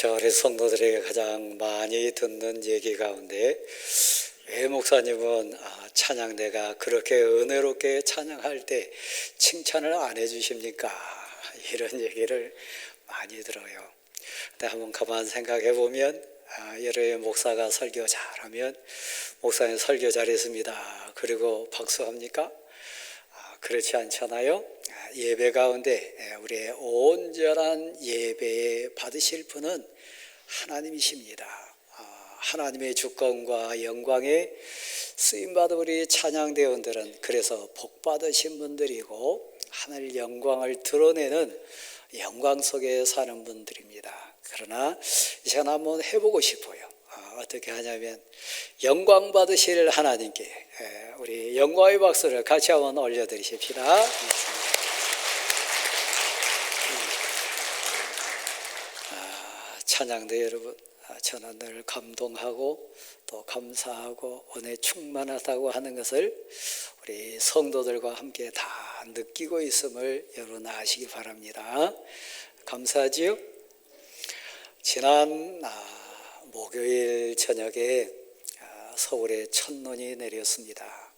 우리 성도들에게 가장 많이 듣는 얘기 가운데 왜 목사님은 찬양대가 그렇게 은혜롭게 찬양할 때 칭찬을 안 해주십니까? 이런 얘기를 많이 들어요. 근데 한번 가만 생각해 보면 여러 목사가 설교 잘하면 목사님 설교 잘했습니다. 그리고 박수합니까? 그렇지 않잖아요. 예배 가운데 우리의 온전한 예배 받으실 분은 하나님이십니다. 하나님의 주권과 영광에 쓰임받은 우리 찬양대원들은 그래서 복받으신 분들이고 하늘 영광을 드러내는 영광 속에 사는 분들입니다. 그러나 이 시간 한번 해보고 싶어요. 어떻게 하냐면 영광 받으실 하나님께 우리 영광의 박수를 같이 한번 올려드리십시다. 찬양대 여러분, 저는 늘 감동하고 또 감사하고 은혜 충만하다고 하는 것을 우리 성도들과 함께 다 느끼고 있음을 여러분 아시기 바랍니다. 감사하지요? 지난 목요일 저녁에 서울에 첫눈이 내렸습니다.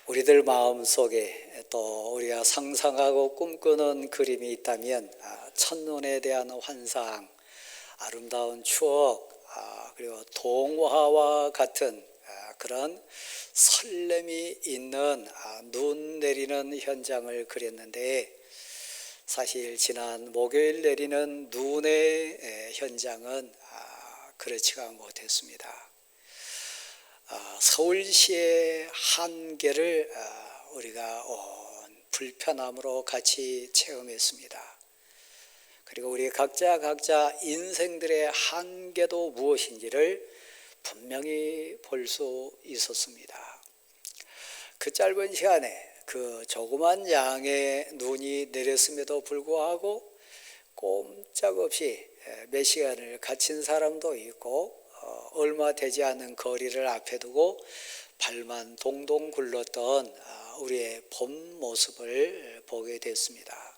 우리들 마음속에 또 우리가 상상하고 꿈꾸는 그림이 있다면 첫눈에 대한 환상, 아름다운 추억, 그리고 동화와 같은 그런 설렘이 있는 눈 내리는 현장을 그렸는데 사실 지난 목요일 내리는 눈의 현장은 그렇지가 못했습니다. 서울시의 한계를 우리가 온 불편함으로 같이 체험했습니다. 그리고 우리 각자 인생들의 한계도 무엇인지를 분명히 볼 수 있었습니다. 그 짧은 시간에 그 조그만 양의 눈이 내렸음에도 불구하고 꼼짝없이 몇 시간을 갇힌 사람도 있고 얼마 되지 않은 거리를 앞에 두고 발만 동동 굴렀던 우리의 본 모습을 보게 됐습니다.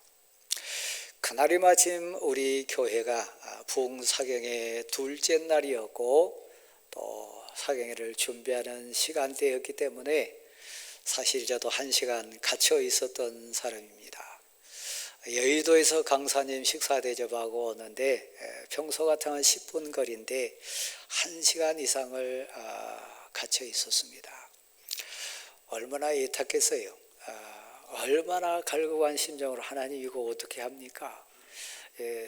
그날이 마침 우리 교회가 부흥사경의 둘째 날이었고 또 사경회를 준비하는 시간대였기 때문에 사실 저도 1시간 갇혀 있었던 사람입니다. 여의도에서 강사님 식사 대접하고 오는데 평소 같으면 10분 거리인데 1시간 이상을 갇혀 있었습니다. 얼마나 애타겠어요. 얼마나 갈급한 심정으로 하나님 이거 어떻게 합니까?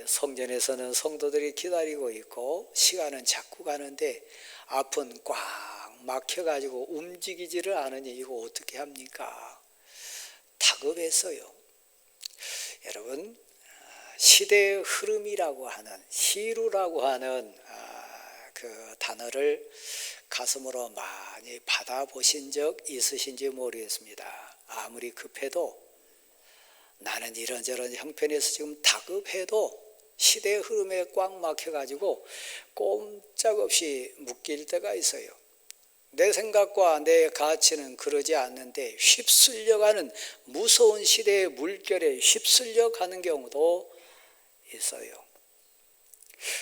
성전에서는 성도들이 기다리고 있고 시간은 자꾸 가는데 앞은 꽉 막혀가지고 움직이지를 않으니 이거 어떻게 합니까? 다급했어요. 여러분, 시대의 흐름이라고 하는 시루라고 하는 그 단어를 가슴으로 많이 받아보신 적 있으신지 모르겠습니다. 아무리 급해도 나는 이런저런 형편에서 지금 다급해도 시대의 흐름에 꽉 막혀가지고 꼼짝없이 묶일 때가 있어요. 내 생각과 내 가치는 그러지 않는데 휩쓸려가는 무서운 시대의 물결에 휩쓸려가는 경우도 있어요.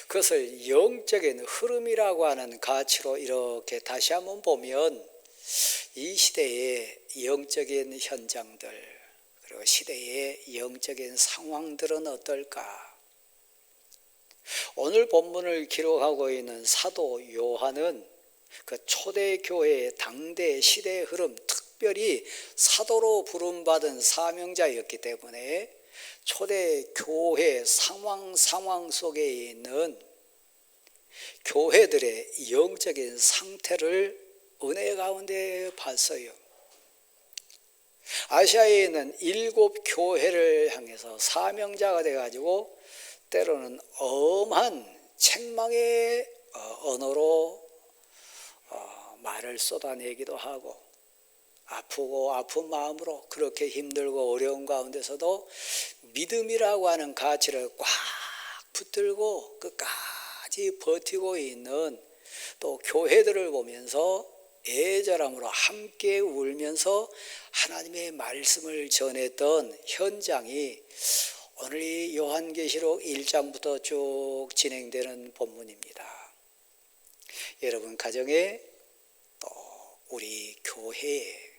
그것을 영적인 흐름이라고 하는 가치로 이렇게 다시 한번 보면 이 시대의 영적인 현장들 그리고 시대의 영적인 상황들은 어떨까? 오늘 본문을 기록하고 있는 사도 요한은 그 초대교회의 당대 시대의 흐름, 특별히 사도로 부름받은 사명자였기 때문에 초대교회 상황 속에 있는 교회들의 영적인 상태를 은혜 가운데 봤어요. 아시아에 있는 7 교회를 향해서 사명자가 돼가지고 때로는 엄한 책망의 언어로 말을 쏟아내기도 하고 아프고 아픈 마음으로 그렇게 힘들고 어려운 가운데서도 믿음이라고 하는 가치를 꽉 붙들고 끝까지 버티고 있는 또 교회들을 보면서 애절함으로 함께 울면서 하나님의 말씀을 전했던 현장이 오늘 이 요한계시록 1장부터 쭉 진행되는 본문입니다. 여러분 가정에 또 우리 교회에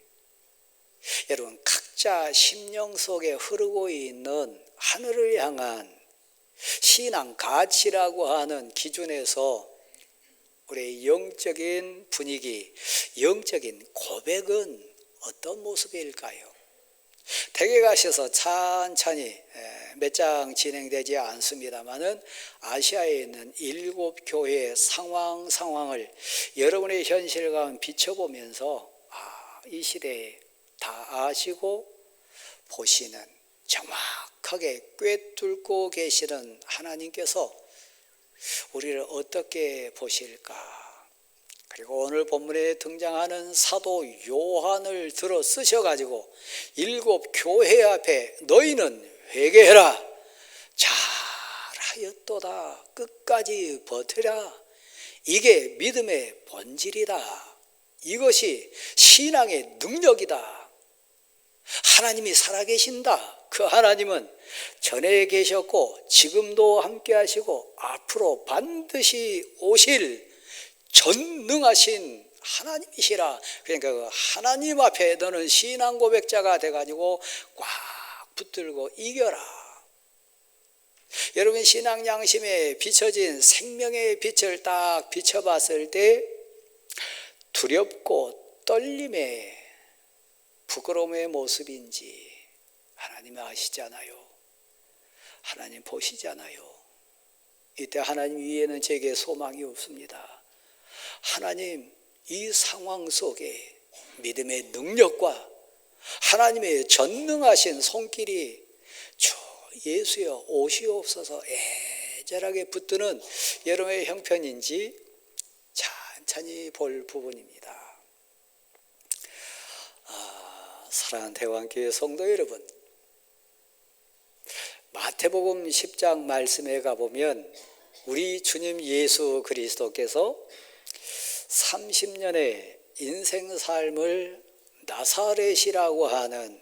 여러분 각자 심령 속에 흐르고 있는 하늘을 향한 신앙 가치라고 하는 기준에서 우리의 영적인 분위기, 영적인 고백은 어떤 모습일까요? 댁에 가셔서 천천히 몇 장 진행되지 않습니다만은 아시아에 있는 7교회의 상황을 여러분의 현실 가운데 비춰보면서 이 시대에 다 아시고 보시는 정확하게 꿰뚫고 계시는 하나님께서 우리를 어떻게 보실까? 그리고 오늘 본문에 등장하는 사도 요한을 들어 쓰셔가지고 7교회 앞에 너희는 회개해라, 잘하였도다, 끝까지 버텨라, 이게 믿음의 본질이다, 이것이 신앙의 능력이다, 하나님이 살아계신다, 그 하나님은 전에 계셨고 지금도 함께 하시고 앞으로 반드시 오실 전능하신 하나님이시라. 그러니까 그 하나님 앞에 너는 신앙 고백자가 돼가지고 꽉 붙들고 이겨라. 여러분 신앙 양심에 비춰진 생명의 빛을 딱 비춰봤을 때 두렵고 떨림의 부끄러움의 모습인지 하나님 아시잖아요. 하나님 보시잖아요. 이때 하나님 위에는 제게 소망이 없습니다. 하나님 이 상황 속에 믿음의 능력과 하나님의 전능하신 손길이 주 예수여 오시옵소서 애절하게 붙드는 여러분의 형편인지 찬찬히 볼 부분입니다. 사랑하는 대왕교회 성도 여러분, 마태복음 10장 말씀에 가보면 우리 주님 예수 그리스도께서 30년의 인생 삶을 나사렛이라고 하는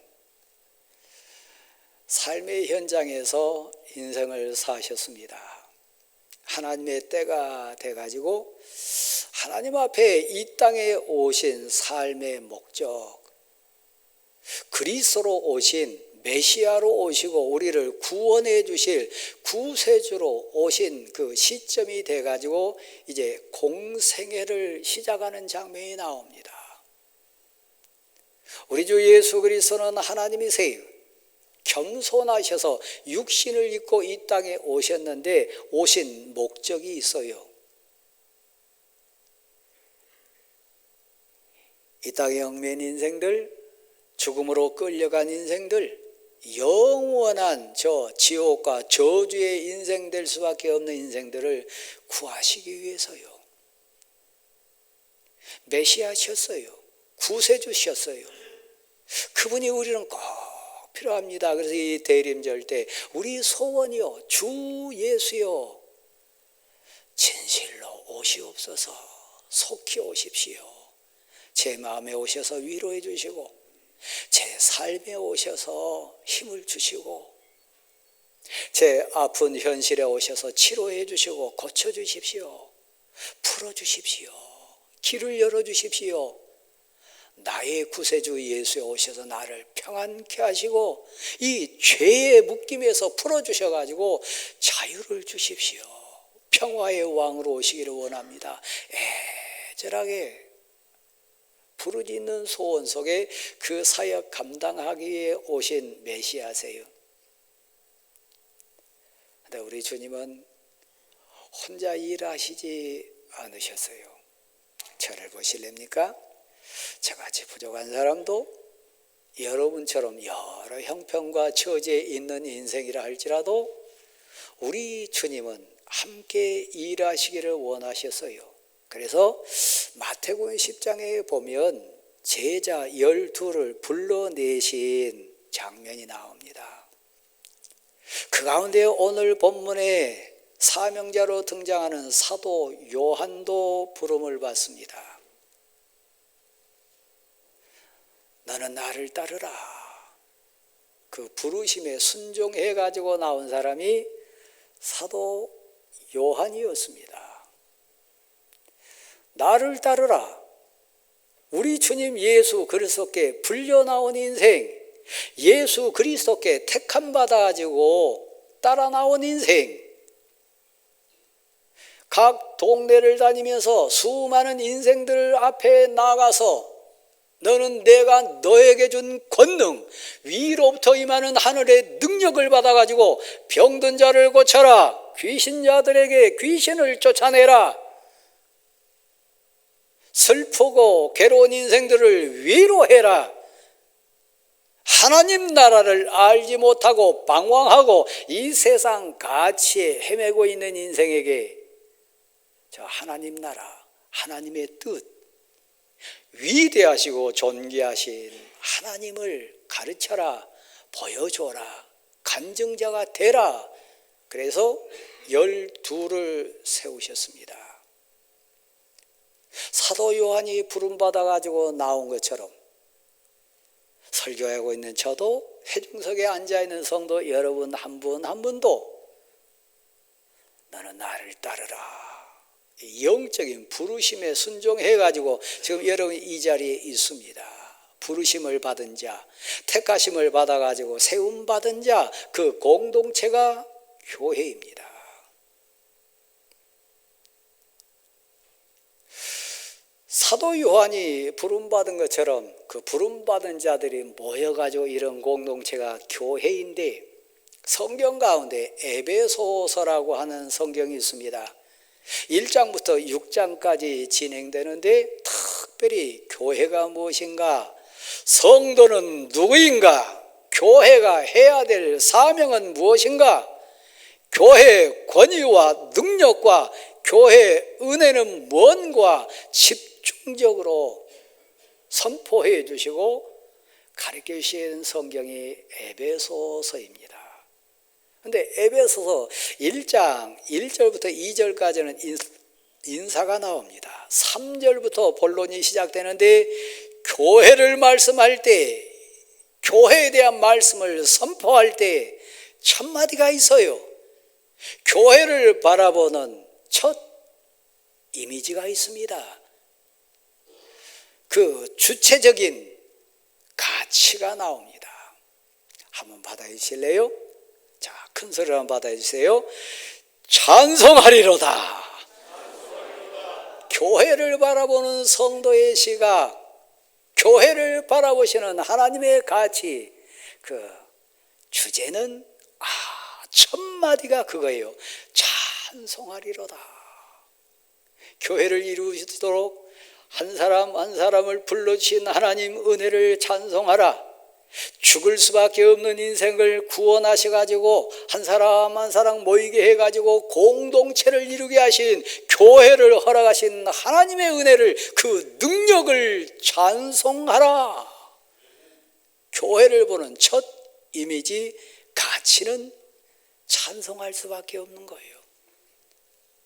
삶의 현장에서 인생을 사셨습니다. 하나님의 때가 돼가지고 하나님 앞에 이 땅에 오신 삶의 목적, 그리스도로 오신 메시아로 오시고 우리를 구원해 주실 구세주로 오신 그 시점이 돼가지고 이제 공생애를 시작하는 장면이 나옵니다. 우리 주 예수 그리스도는 하나님이세요. 겸손하셔서 육신을 입고 이 땅에 오셨는데 오신 목적이 있어요. 이 땅의 얽매인 인생들, 죽음으로 끌려간 인생들, 영원한 저 지옥과 저주의 인생 될 수밖에 없는 인생들을 구하시기 위해서요. 메시아셨어요. 구세주셨어요. 그분이 우리는 꼭 필요합니다. 그래서 이 대림절 때 우리 소원이요, 주 예수여 진실로 오시옵소서. 속히 오십시오. 제 마음에 오셔서 위로해 주시고 제 삶에 오셔서 힘을 주시고 제 아픈 현실에 오셔서 치료해 주시고 고쳐주십시오. 풀어주십시오. 길을 열어주십시오. 나의 구세주 예수에 오셔서 나를 평안케 하시고 이 죄의 묶임에서 풀어주셔가지고 자유를 주십시오. 평화의 왕으로 오시기를 원합니다. 애절하게 부르짖는 소원 속에 그 사역 감당하기 위해 오신 메시아세요. 그런데 우리 주님은 혼자 일하시지 않으셨어요. 저를 보실랍니까? 저같이 부족한 사람도 여러분처럼 여러 형편과 처지에 있는 인생이라 할지라도 우리 주님은 함께 일하시기를 원하셨어요. 그래서 마태복음 10장에 보면 제자 12를 불러내신 장면이 나옵니다. 그 가운데 오늘 본문에 사명자로 등장하는 사도 요한도 부름을 받습니다. 너는 나를 따르라. 그 부르심에 순종해 가지고 나온 사람이 사도 요한이었습니다. 나를 따르라. 우리 주님 예수 그리스도께 불려 나온 인생, 예수 그리스도께 택함 받아 가지고 따라 나온 인생, 각 동네를 다니면서 수많은 인생들 앞에 나가서 너는 내가 너에게 준 권능, 위로부터 임하는 하늘의 능력을 받아가지고 병든 자를 고쳐라, 귀신 자들에게 귀신을 쫓아내라, 슬프고 괴로운 인생들을 위로해라, 하나님 나라를 알지 못하고 방황하고 이 세상 가치에 헤매고 있는 인생에게 저 하나님 나라, 하나님의 뜻, 위대하시고 존귀하신 하나님을 가르쳐라, 보여줘라, 간증자가 되라. 그래서 12를 세우셨습니다. 사도 요한이 부름받아 가지고 나온 것처럼 설교하고 있는 저도, 회중석에 앉아있는 성도 여러분 한 분 한 분도 너는 나를 따르라, 영적인 부르심에 순종해 가지고 지금 여러분이 이 자리에 있습니다. 부르심을 받은 자, 택하심을 받아 가지고 세움 받은 자, 그 공동체가 교회입니다. 사도 요한이 부름받은 것처럼 그 부름받은 자들이 모여가지고 이런 공동체가 교회인데, 성경 가운데 에베소서라고 하는 성경이 있습니다. 1장부터 6장까지 진행되는데, 특별히 교회가 무엇인가, 성도는 누구인가, 교회가 해야 될 사명은 무엇인가, 교회의 권위와 능력과 교회의 은혜는 뭔가 집중적으로 선포해 주시고 가르쳐 주신 성경이 에베소서입니다. 그런데 에베소서 1장 1절부터 2절까지는 인사가 나옵니다. 3절부터 본론이 시작되는데, 교회를 말씀할 때, 교회에 대한 말씀을 선포할 때 첫 마디가 있어요. 교회를 바라보는 첫 이미지가 있습니다. 그 주체적인 가치가 나옵니다. 한번 받아주실래요? 자, 큰 소리로 한번 받아주세요. 찬송하리로다. 교회를 바라보는 성도의 시각, 교회를 바라보시는 하나님의 가치, 그 주제는 첫 마디가 그거예요. 찬송하리로다. 교회를 이루시도록 한 사람 한 사람을 불러주신 하나님 은혜를 찬송하라. 죽을 수밖에 없는 인생을 구원하셔가지고 한 사람 한 사람 모이게 해가지고 공동체를 이루게 하신, 교회를 허락하신 하나님의 은혜를, 그 능력을 찬송하라. 교회를 보는 첫 이미지, 가치는 찬송할 수밖에 없는 거예요.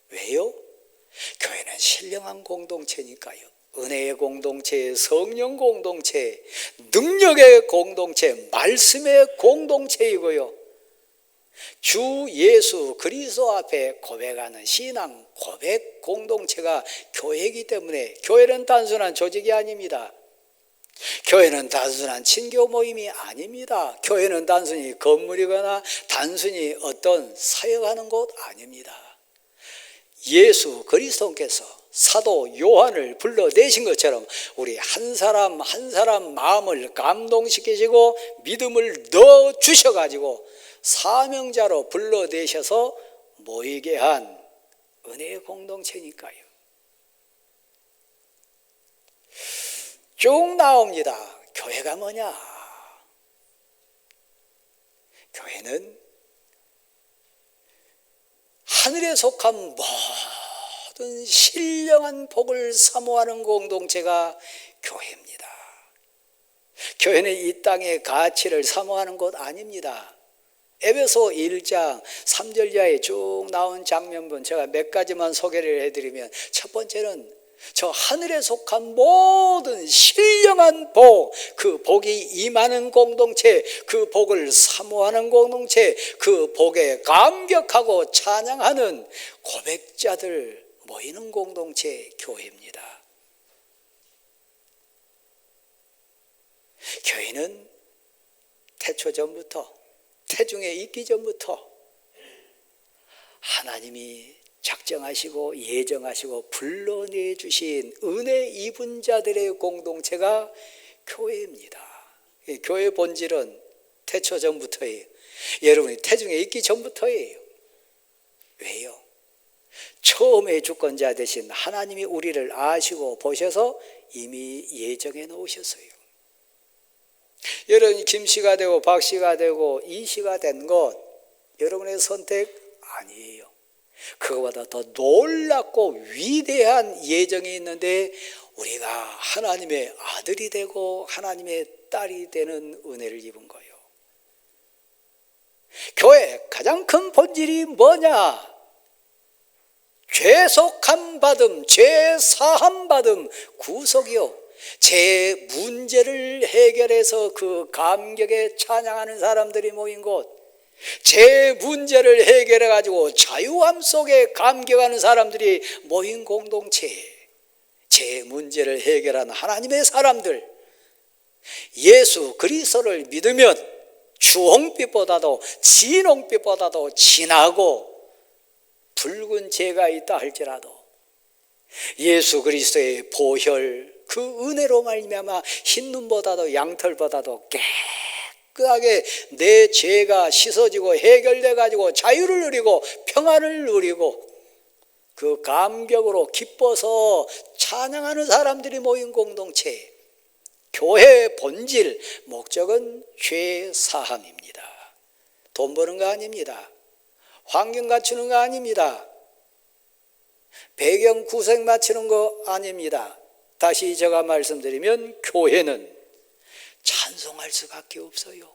왜요? 교회는 신령한 공동체니까요. 은혜의 공동체, 성령 공동체, 능력의 공동체, 말씀의 공동체이고요. 주 예수 그리스도 앞에 고백하는 신앙 고백 공동체가 교회이기 때문에, 교회는 단순한 조직이 아닙니다. 교회는 단순한 친교 모임이 아닙니다. 교회는 단순히 건물이거나 단순히 어떤 사역하는 곳 아닙니다. 예수 그리스도께서 사도 요한을 불러내신 것처럼 우리 한 사람 한 사람 마음을 감동시키시고 믿음을 넣어주셔가지고 사명자로 불러내셔서 모이게 한 은혜의 공동체니까요. 쭉 나옵니다. 교회가 뭐냐? 교회는 하늘에 속한 모든 신령한 복을 사모하는 공동체가 교회입니다. 교회는 이 땅의 가치를 사모하는 곳 아닙니다. 에베소 1장 3절 이하에 쭉 나온 장면분 제가 몇 가지만 소개를 해드리면, 첫 번째는 저 하늘에 속한 모든 신령한 복, 그 복이 임하는 공동체, 그 복을 사모하는 공동체, 그 복에 감격하고 찬양하는 고백자들 모이는 공동체 교회입니다. 교회는 태초 전부터, 태중에 있기 전부터 하나님이 작정하시고 예정하시고 불러내주신 은혜 입은 자들의 공동체가 교회입니다. 교회 본질은 태초 전부터예요. 여러분이 태중에 있기 전부터예요. 왜요? 처음에 주권자 되신 하나님이 우리를 아시고 보셔서 이미 예정해 놓으셨어요. 여러분이 김씨가 되고 박씨가 되고 이씨가 된 것 여러분의 선택 아니에요. 그거보다 더 놀랍고 위대한 예정이 있는데 우리가 하나님의 아들이 되고 하나님의 딸이 되는 은혜를 입은 거예요. 교회 가장 큰 본질이 뭐냐? 죄속함 받음, 죄 사함 받음, 구속이요. 제 문제를 해결해서 그 감격에 찬양하는 사람들이 모인 곳, 제 문제를 해결해 가지고 자유함 속에 감격하는 사람들이 모인 공동체, 제 문제를 해결하는 하나님의 사람들, 예수 그리스도를 믿으면 주홍빛보다도 진홍빛보다도 진하고 붉은 죄가 있다 할지라도 예수 그리스도의 보혈 그 은혜로 말미암아 흰 눈보다도 양털보다도 깨끗하게 내 죄가 씻어지고 해결돼 가지고 자유를 누리고 평안을 누리고 그 감격으로 기뻐서 찬양하는 사람들이 모인 공동체, 교회의 본질 목적은 죄 사함입니다. 돈 버는 거 아닙니다. 환경 갖추는 거 아닙니다. 배경 구색 맞추는 거 아닙니다. 다시 제가 말씀드리면 교회는 찬송할 수밖에 없어요.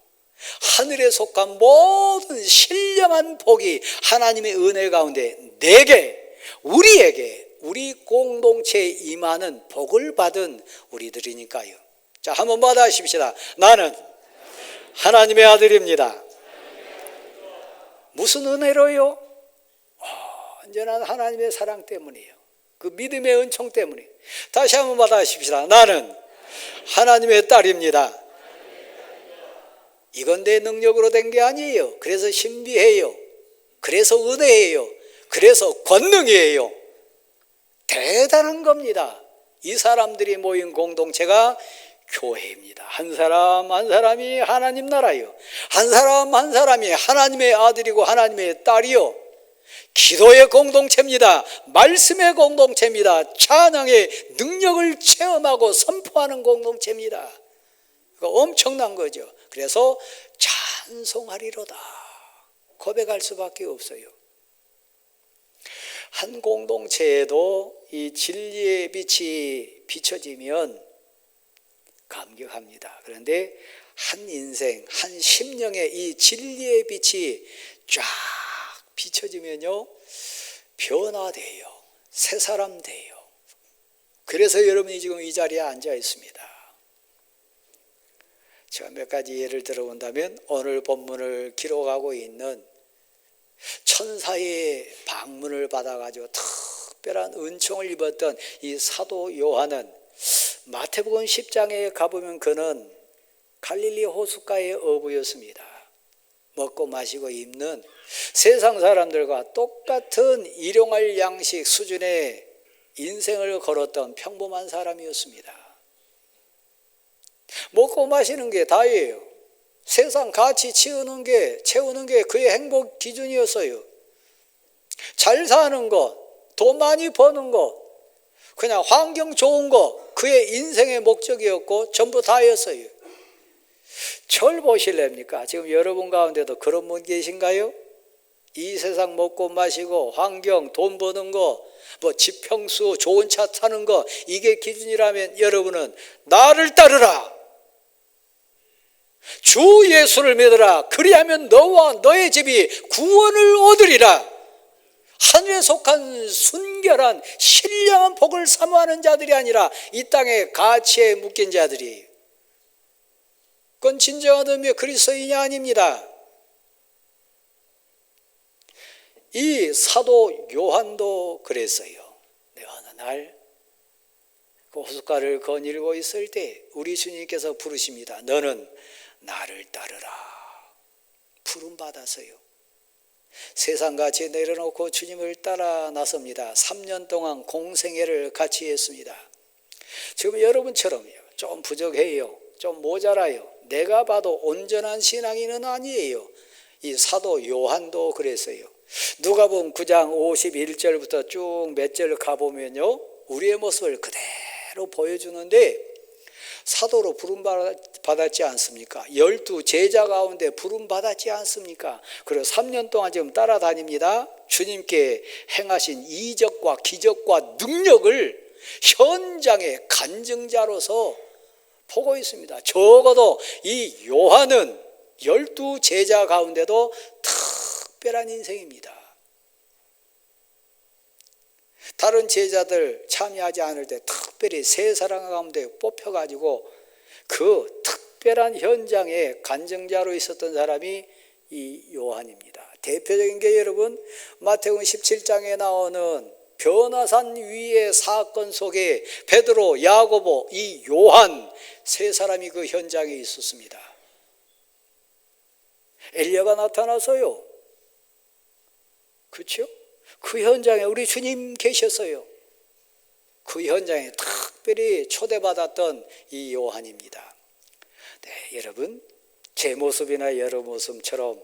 하늘에 속한 모든 신령한 복이 하나님의 은혜 가운데 내게, 우리에게, 우리 공동체에 임하는 복을 받은 우리들이니까요. 자, 한번 받아십시다. 나는 하나님의 아들입니다. 무슨 은혜로요? 언제나 하나님의 사랑 때문이에요. 그 믿음의 은총 때문에. 다시 한번 받아십시다. 나는 하나님의 딸입니다. 이건 내 능력으로 된 게 아니에요. 그래서 신비해요. 그래서 은혜예요. 그래서 권능이에요. 대단한 겁니다. 이 사람들이 모인 공동체가 교회입니다. 한 사람 한 사람이 하나님 나라요. 한 사람 한 사람이 하나님의 아들이고 하나님의 딸이요. 기도의 공동체입니다. 말씀의 공동체입니다. 찬양의 능력을 체험하고 선포하는 공동체입니다. 엄청난 거죠. 그래서 찬송하리로다 고백할 수밖에 없어요. 한 공동체에도 이 진리의 빛이 비춰지면 감격합니다. 그런데 한 인생, 한 심령의 이 진리의 빛이 쫙 비춰지면요 변화돼요. 새 사람 돼요. 그래서 여러분이 지금 이 자리에 앉아 있습니다. 제가 몇 가지 예를 들어본다면 오늘 본문을 기록하고 있는 천사의 방문을 받아가지고 특별한 은총을 입었던 이 사도 요한은 마태복음 10장에 가보면 그는 갈릴리 호숫가의 어부였습니다. 먹고 마시고 입는 세상 사람들과 똑같은 일용할 양식 수준의 인생을 걸었던 평범한 사람이었습니다. 먹고 마시는 게 다예요. 세상 가치 채우는 게 그의 행복 기준이었어요. 잘 사는 것, 돈 많이 버는 것, 그냥 환경 좋은 것, 그의 인생의 목적이었고 전부 다였어요. 절 보실랍니까? 지금 여러분 가운데도 그런 분 계신가요? 이 세상 먹고 마시고 환경, 돈 버는 거, 뭐 지평수, 좋은 차 타는 거 이게 기준이라면 여러분은 나를 따르라. 주 예수를 믿으라. 그리하면 너와 너의 집이 구원을 얻으리라. 하늘에 속한 순결한 신령한 복을 사모하는 자들이 아니라 이 땅의 가치에 묶인 자들이, 그건 진정한 의미의 그리스도인이 아닙니다. 이 사도 요한도 그랬어요. 어느 날 그 호숫가를 거닐고 있을 때 우리 주님께서 부르십니다. 너는 나를 따르라. 부름 받았어요. 세상같이 내려놓고 주님을 따라 나섭니다. 3년 동안 공생애를 같이 했습니다. 지금 여러분처럼요. 좀 부족해요. 좀 모자라요. 내가 봐도 온전한 신앙인은 아니에요. 이 사도 요한도 그랬어요. 누가복음 9장 51절부터 쭉 몇 절 가보면요, 우리의 모습을 그대로 보여주는데, 사도로 부름 받았지 않습니까? 12 제자 가운데 부름 받았지 않습니까? 그리고 3년 동안 지금 따라다닙니다. 주님께 행하신 이적과 기적과 능력을 현장의 간증자로서 보고 있습니다. 적어도 이 요한은 12 제자 가운데도 특별한 인생입니다. 다른 제자들 참여하지 않을 때 특별히 세 사람 가운데 뽑혀가지고 그 특별한 현장의 간증자로 있었던 사람이 이 요한입니다. 대표적인 게 여러분, 마태복음 17장에 나오는 변화산 위의 사건 속에 베드로, 야고보, 이 요한 세 사람이 그 현장에 있었습니다. 엘리야가 나타나서요, 그렇죠? 그 현장에 우리 주님 계셨어요. 그 현장에 특별히 초대받았던 이 요한입니다. 네, 여러분, 제 모습이나 여러 모습처럼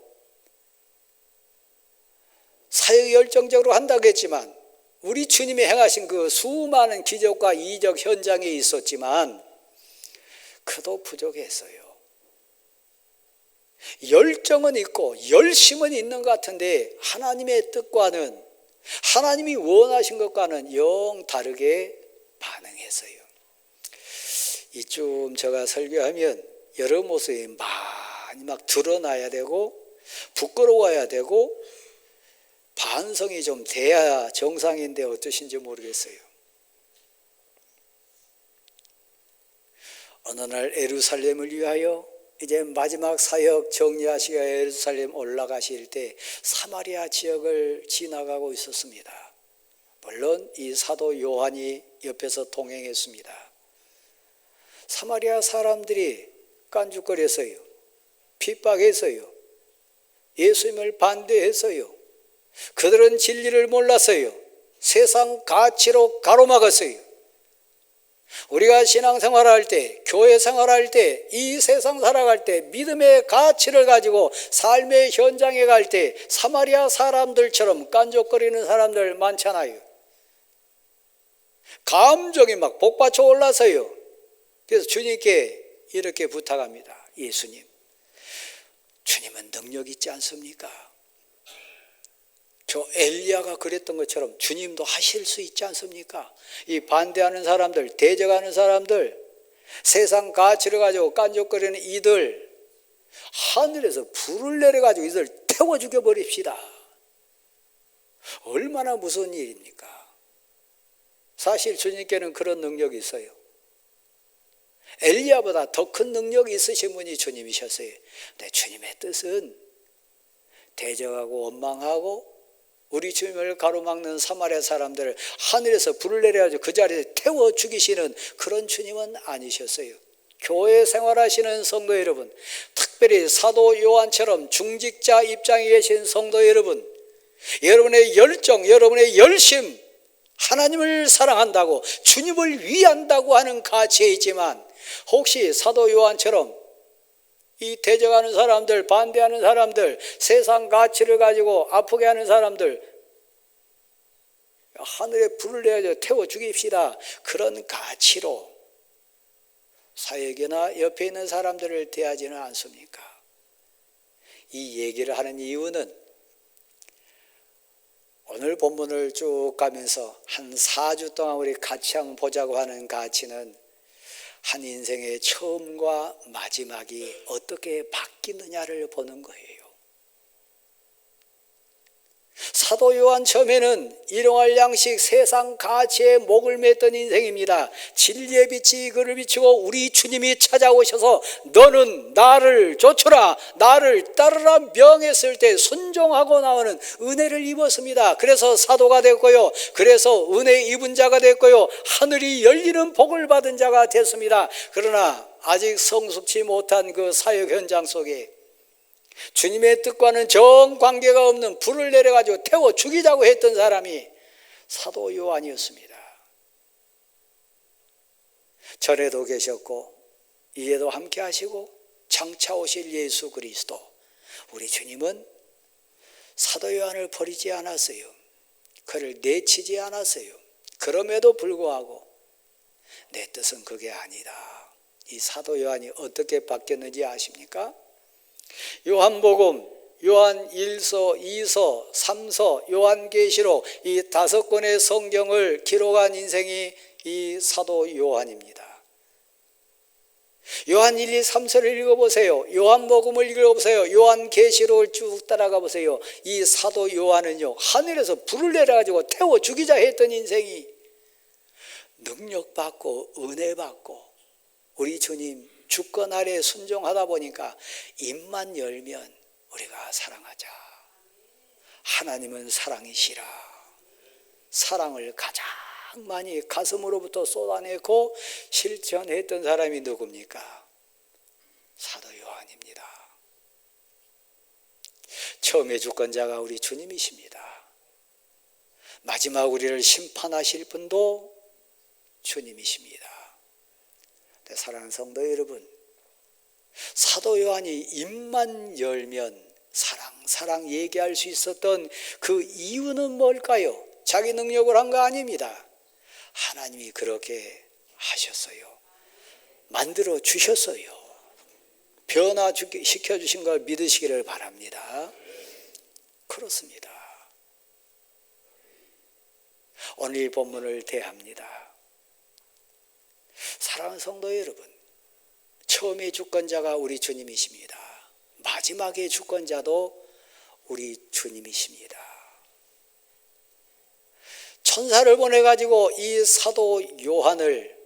사역 열정적으로 한다고 했지만 우리 주님이 행하신 그 수많은 기적과 이적 현장에 있었지만 그도 부족했어요. 열정은 있고 열심은 있는 것 같은데 하나님의 뜻과는, 하나님이 원하신 것과는 영 다르게 반응했어요. 이쯤 제가 설교하면 여러 모습이 많이 막 드러나야 되고 부끄러워야 되고 반성이 좀 돼야 정상인데 어떠신지 모르겠어요. 어느 날 예루살렘을 위하여 이제 마지막 사역 정리하시고 예루살렘 올라가실 때 사마리아 지역을 지나가고 있었습니다. 물론 이 사도 요한이 옆에서 동행했습니다. 사마리아 사람들이 깐죽거렸어요. 핍박했어요. 예수님을 반대했어요. 그들은 진리를 몰랐어요. 세상 가치로 가로막았어요. 우리가 신앙생활할 때, 교회 생활할 때, 이 세상 살아갈 때 믿음의 가치를 가지고 삶의 현장에 갈 때 사마리아 사람들처럼 깐족거리는 사람들 많잖아요. 감정이 막 복받쳐 올라서요. 그래서 주님께 이렇게 부탁합니다. 예수님, 주님은 능력 있지 않습니까? 저 엘리야가 그랬던 것처럼 주님도 하실 수 있지 않습니까? 이 반대하는 사람들, 대적하는 사람들, 세상 가치를 가지고 깐족거리는 이들, 하늘에서 불을 내려가지고 이들 태워 죽여버립시다. 얼마나 무서운 일입니까? 사실 주님께는 그런 능력이 있어요. 엘리야보다 더 큰 능력이 있으신 분이 주님이셨어요. 근데 주님의 뜻은 대적하고 원망하고 우리 주님을 가로막는 사마리아 사람들을 하늘에서 불을 내려가지고 그 자리에 태워 죽이시는 그런 주님은 아니셨어요. 교회 생활하시는 성도 여러분, 특별히 사도 요한처럼 중직자 입장에 계신 성도 여러분, 여러분의 열정, 여러분의 열심, 하나님을 사랑한다고, 주님을 위한다고 하는 가치에 있지만 혹시 사도 요한처럼 이 대적하는 사람들, 반대하는 사람들, 세상 가치를 가지고 아프게 하는 사람들, 하늘에 불을 내어 태워 죽입시다. 그런 가치로 사역이나 옆에 있는 사람들을 대하지는 않습니까? 이 얘기를 하는 이유는 오늘 본문을 쭉 가면서 한 4주 동안 우리 같이 한번 보자고 하는 가치는 한 인생의 처음과 마지막이 어떻게 바뀌느냐를 보는 거예요. 사도 요한 처음에는 일용할 양식 세상 가치에 목을 맸던 인생입니다. 진리의 빛이 그를 비추고 우리 주님이 찾아오셔서 너는 나를 좇으라 나를 따르라 명했을 때 순종하고 나오는 은혜를 입었습니다. 그래서 사도가 됐고요. 그래서 은혜 입은 자가 됐고요. 하늘이 열리는 복을 받은 자가 됐습니다. 그러나 아직 성숙치 못한 그 사역 현장 속에 주님의 뜻과는 정관계가 없는 불을 내려가지고 태워 죽이자고 했던 사람이 사도 요한이었습니다. 전에도 계셨고 이에도 함께 하시고 장차 오실 예수 그리스도 우리 주님은 사도 요한을 버리지 않았어요. 그를 내치지 않았어요. 그럼에도 불구하고 내 뜻은 그게 아니다. 이 사도 요한이 어떻게 바뀌었는지 아십니까? 요한복음, 요한 1서, 2서, 3서, 요한계시록 이 5권의 성경을 기록한 인생이 이 사도 요한입니다. 요한 1, 2, 3서를 읽어보세요. 요한복음을 읽어보세요. 요한계시록을 쭉 따라가 보세요. 이 사도 요한은요, 하늘에서 불을 내려가지고 태워 죽이자 했던 인생이 능력받고 은혜받고 우리 주님 주권 아래 순종하다 보니까 입만 열면 우리가 사랑하자. 하나님은 사랑이시라. 사랑을 가장 많이 가슴으로부터 쏟아내고 실천했던 사람이 누굽니까? 사도 요한입니다. 처음에 주권자가 우리 주님이십니다. 마지막 우리를 심판하실 분도 주님이십니다. 사랑하는 성도 여러분, 사도 요한이 입만 열면 사랑 얘기할 수 있었던 그 이유는 뭘까요? 자기 능력을 한 거 아닙니다. 하나님이 그렇게 하셨어요. 만들어 주셨어요. 변화시켜 주신 걸 믿으시기를 바랍니다. 그렇습니다. 오늘 본문을 대합니다. 사랑하는 성도 여러분, 처음의 주권자가 우리 주님이십니다. 마지막의 주권자도 우리 주님이십니다. 천사를 보내가지고 이 사도 요한을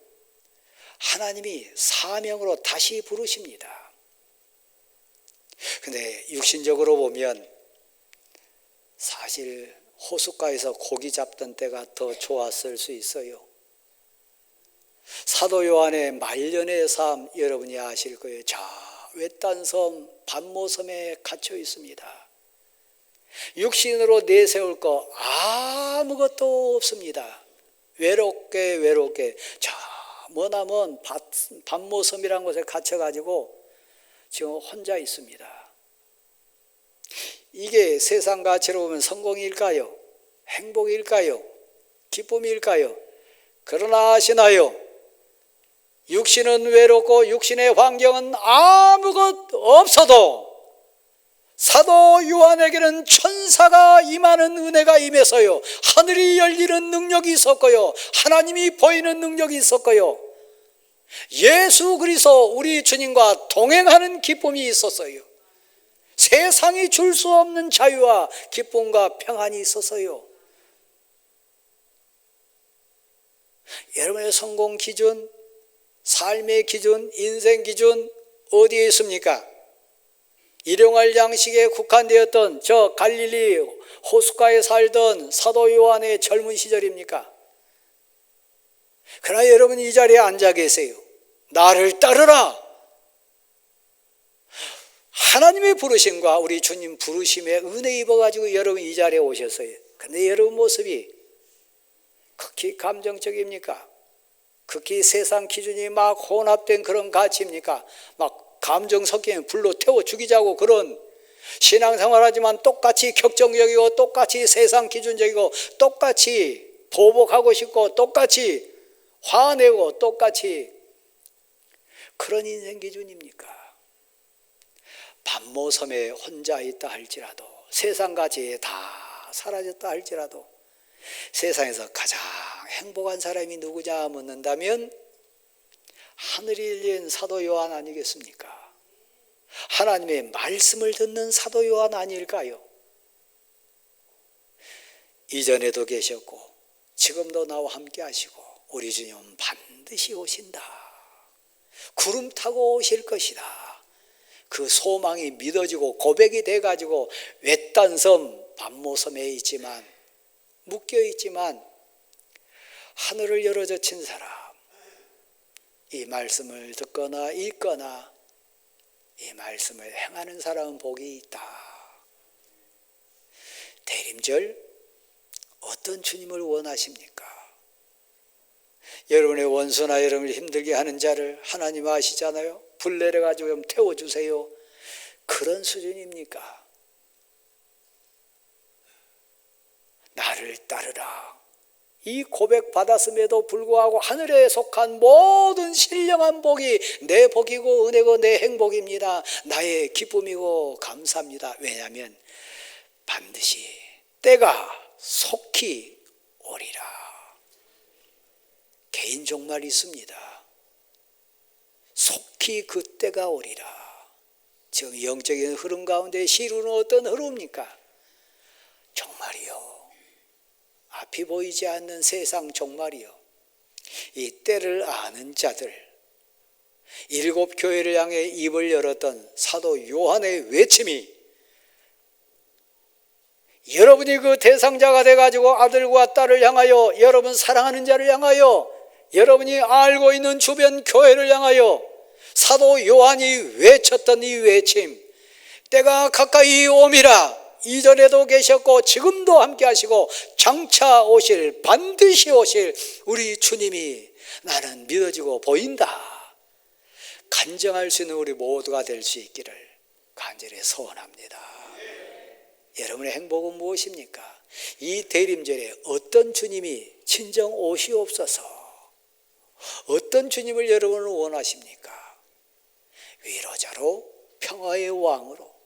하나님이 사명으로 다시 부르십니다. 근데 육신적으로 보면 사실 호숫가에서 고기 잡던 때가 더 좋았을 수 있어요. 사도 요한의 말년의 삶 여러분이 아실 거예요. 저 외딴 섬 반모섬에 갇혀 있습니다. 육신으로 내세울 거 아무것도 없습니다. 외롭게 저 머나먼 반모섬이라는 곳에 갇혀가지고 지금 혼자 있습니다. 이게 세상 가치로 보면 성공일까요? 행복일까요? 기쁨일까요? 그러나 아시나요? 육신은 외롭고 육신의 환경은 아무것 없어도 사도 요한에게는 천사가 임하는 은혜가 임해서요, 하늘이 열리는 능력이 있었고요, 하나님이 보이는 능력이 있었고요, 예수 그리스도 우리 주님과 동행하는 기쁨이 있었어요. 세상이 줄 수 없는 자유와 기쁨과 평안이 있었어요. 여러분의 성공 기준, 삶의 기준, 인생 기준 어디에 있습니까? 일용할 양식에 국한되었던 저 갈릴리 호숫가에 살던 사도 요한의 젊은 시절입니까? 그러나 여러분 이 자리에 앉아 계세요. 나를 따르라. 하나님의 부르심과 우리 주님 부르심에 은혜 입어가지고 여러분 이 자리에 오셨어요. 근데 여러분 모습이 극히 감정적입니까? 극히 세상 기준이 막 혼합된 그런 가치입니까? 막 감정 섞이면 불로 태워 죽이자고 그런 신앙생활하지만 똑같이 격정적이고 똑같이 세상 기준적이고 똑같이 보복하고 싶고 똑같이 화내고 똑같이 그런 인생 기준입니까? 반모섬에 혼자 있다 할지라도 세상 가치에 다 사라졌다 할지라도 세상에서 가장 행복한 사람이 누구냐 묻는다면 하늘이 열린 사도 요한 아니겠습니까? 하나님의 말씀을 듣는 사도 요한 아닐까요? 이전에도 계셨고 지금도 나와 함께 하시고 우리 주님은 반드시 오신다. 구름 타고 오실 것이다. 그 소망이 믿어지고 고백이 돼가지고 외딴 섬 반모섬에 있지만 묶여 있지만 하늘을 열어젖힌 사람, 이 말씀을 듣거나 읽거나 이 말씀을 행하는 사람은 복이 있다. 대림절 어떤 주님을 원하십니까? 여러분의 원수나 여러분을 힘들게 하는 자를 하나님 아시잖아요. 불 내려가지고 좀 태워주세요. 그런 수준입니까? 나를 따르라. 이 고백 받았음에도 불구하고 하늘에 속한 모든 신령한 복이 내 복이고 은혜고 내 행복입니다. 나의 기쁨이고 감사합니다. 왜냐하면 반드시 때가 속히 오리라. 개인 종말이 있습니다. 속히 그 때가 오리라. 지금 영적인 흐름 가운데 시루는 어떤 흐름입니까? 종말이요. 앞이 보이지 않는 세상 종말이요. 이 때를 아는 자들, 7 교회를 향해 입을 열었던 사도 요한의 외침이 여러분이 그 대상자가 돼가지고 아들과 딸을 향하여, 여러분 사랑하는 자를 향하여, 여러분이 알고 있는 주변 교회를 향하여 사도 요한이 외쳤던 이 외침, 때가 가까이 옴이라. 이전에도 계셨고 지금도 함께 하시고 장차 오실, 반드시 오실 우리 주님이 나는 믿어지고 보인다. 간증할 수 있는 우리 모두가 될 수 있기를 간절히 소원합니다. 여러분의 행복은 무엇입니까? 이 대림절에 어떤 주님이 친정 오시옵소서. 어떤 주님을 여러분은 원하십니까? 위로자로, 평화의 왕으로,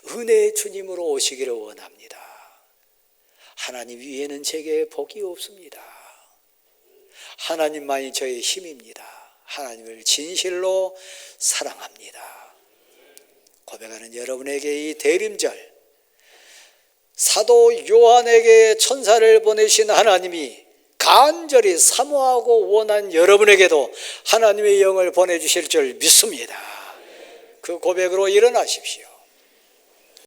은혜의 주님으로 오시기를 원합니다. 하나님 위에는 제게 복이 없습니다. 하나님만이 저의 힘입니다. 하나님을 진실로 사랑합니다. 고백하는 여러분에게 이 대림절, 사도 요한에게 천사를 보내신 하나님이 간절히 사모하고 원한 여러분에게도 하나님의 영을 보내주실 줄 믿습니다. 그 고백으로 일어나십시오.